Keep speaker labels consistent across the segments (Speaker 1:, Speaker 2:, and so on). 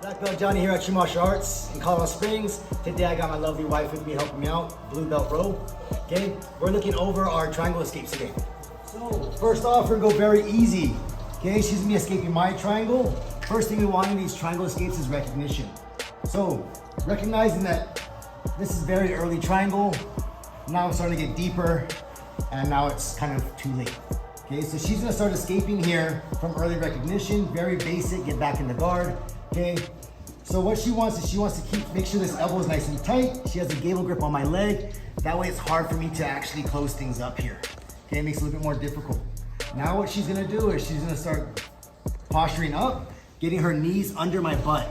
Speaker 1: Black Belt Johnny here at True Martial Arts in Colorado Springs. Today I got my lovely wife with me helping me out, Blue Belt Row. Okay, we're looking over our triangle escapes today. So first off, we're gonna go very easy. Okay, she's gonna be escaping my triangle. First thing we want in these triangle escapes is recognition. So recognizing that this is very early triangle, now I'm starting to get deeper, and now it's kind of too late. Okay, so she's gonna start escaping here from early recognition, very basic, get back in the guard. Okay, so what she wants is she wants to make sure this elbow is nice and tight. She has a gable grip on my leg. That way it's hard for me to actually close things up here. Okay, it makes it a little bit more difficult. Now what she's gonna do is she's gonna start posturing up, getting her knees under my butt.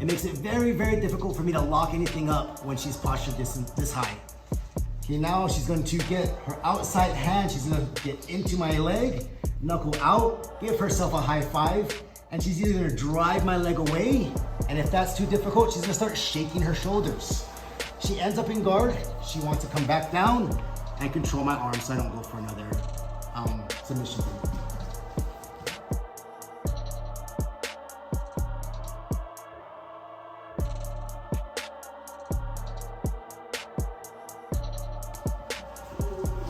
Speaker 1: It makes it very, very difficult for me to lock anything up when she's postured this high. Okay, now she's going to get her outside hand, she's gonna get into my leg, knuckle out, give herself a high five, and she's either gonna drive my leg away, and if that's too difficult, she's gonna start shaking her shoulders. She ends up in guard, she wants to come back down and control my arms so I don't go for another submission.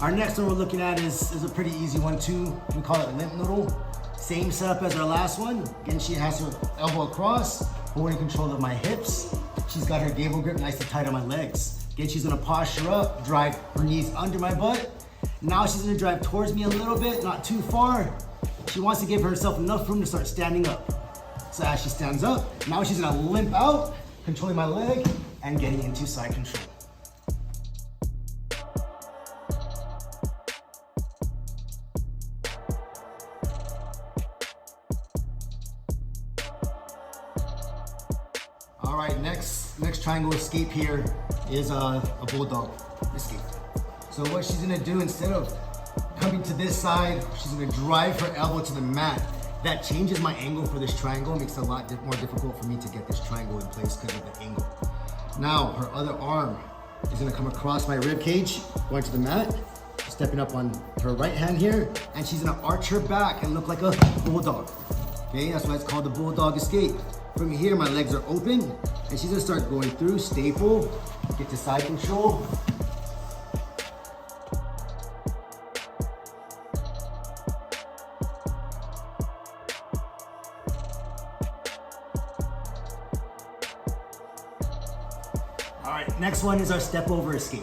Speaker 1: Our next one we're looking at is a pretty easy one too. We call it limp noodle. Same setup as our last one. Again, she has her elbow across, holding control of my hips. She's got her gable grip nice and tight on my legs. Again, she's gonna posture up, drive her knees under my butt. Now she's gonna drive towards me a little bit, not too far. She wants to give herself enough room to start standing up. So as she stands up, now she's gonna limp out, controlling my leg and getting into side control. All right, next triangle escape here is a bulldog escape. So what she's gonna do, instead of coming to this side, she's gonna drive her elbow to the mat. That changes my angle for this triangle, makes it a lot more difficult for me to get this triangle in place because of the angle. Now, her other arm is gonna come across my rib cage, going to the mat, stepping up on her right hand here, and she's gonna arch her back and look like a bulldog. Okay, that's why it's called the bulldog escape. From here, my legs are open, and she's gonna start going through, staple, get to side control. All right, next one is our step over escape.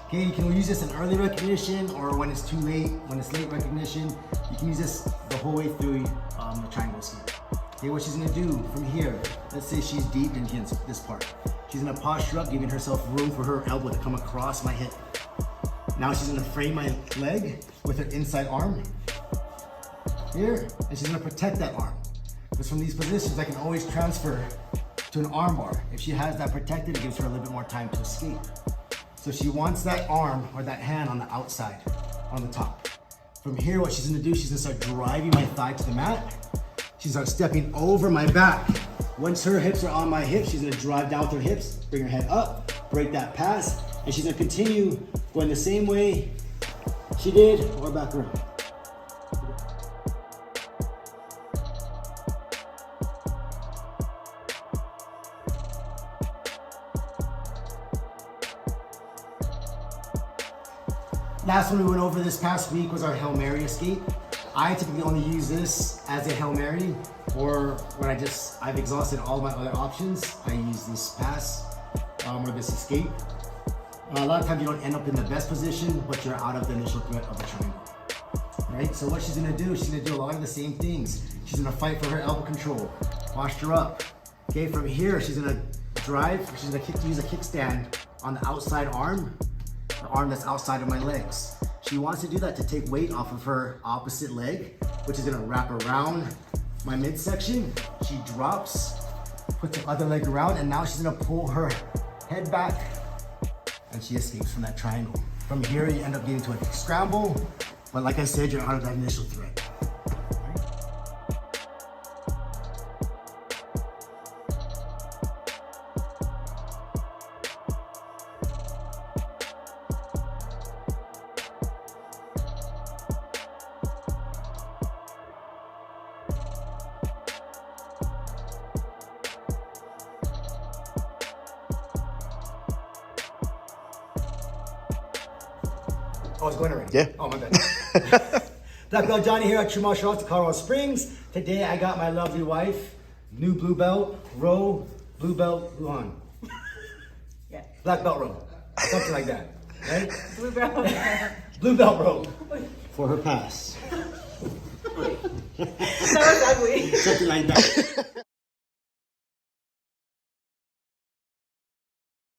Speaker 1: Okay, you can use this in early recognition or when it's too late, when it's late recognition. You can use this the whole way through the triangle escape. Okay, what she's gonna do from here, let's say she's deep in this part. She's gonna posture up, giving herself room for her elbow to come across my hip. Now she's gonna frame my leg with her inside arm here, and she's gonna protect that arm. Because from these positions, I can always transfer to an arm bar. If she has that protected, it gives her a little bit more time to escape. So she wants that arm or that hand on the outside, on the top. From here, what she's gonna do, she's gonna start driving my thigh to the mat. She starts stepping over my back. Once her hips are on my hips, she's gonna drive down with her hips, bring her head up, break that pass, and she's gonna continue going the same way she did, or back around. Last one we went over this past week was our Hail Mary escape. I typically only use this as a Hail Mary, or when I've exhausted all my other options, I use this pass or this escape. A lot of times you don't end up in the best position, but you're out of the initial threat of the triangle. Right? So what she's gonna do, she's gonna do a lot of the same things. She's gonna fight for her elbow control, posture up. Okay, from here, she's gonna drive, she's gonna use a kickstand on the outside arm, the arm that's outside of my legs. She wants to do that to take weight off of her opposite leg, which is gonna wrap around my midsection. She drops, puts the other leg around, and now she's gonna pull her head back, and she escapes from that triangle. From here, you end up getting to a scramble, but like I said, you're out of that initial threat. I was going already.
Speaker 2: Yeah.
Speaker 1: Oh, my bad. Black belt Johnny here at True Martial Arts in Colorado Springs. Today I got my lovely wife, new blue belt, Ro, blue belt, Luhan.
Speaker 3: Yeah.
Speaker 1: Black belt Ro. Something like that. Right?
Speaker 3: Blue belt.
Speaker 1: Blue belt Ro. For her pass.
Speaker 3: That was ugly.
Speaker 1: Something like that.